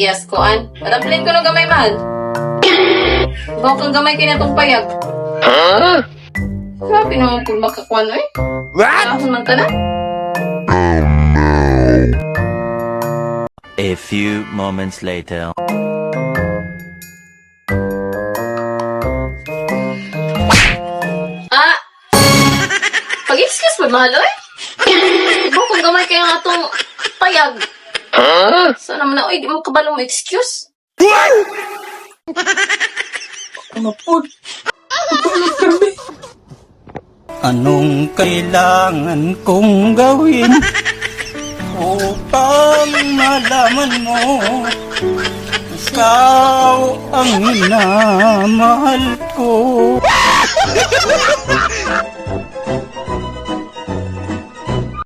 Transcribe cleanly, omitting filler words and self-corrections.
sibuyas ko, an. Padaplin ko ng gamay, mahal. Bawa kang gamay kaya itong payag. Grabe naman kung makakuan, eh. What? Ahon man ka na. A few moments later. Ah! Pag-excuse mo, mahal, eh. Bawa kang gamay kaya nga itong payag. Sana naman na, oy, di mo kabalong excuse. Ano po? Anong kailangan kong gawin upang malaman mo ikaw ang minamahal ko?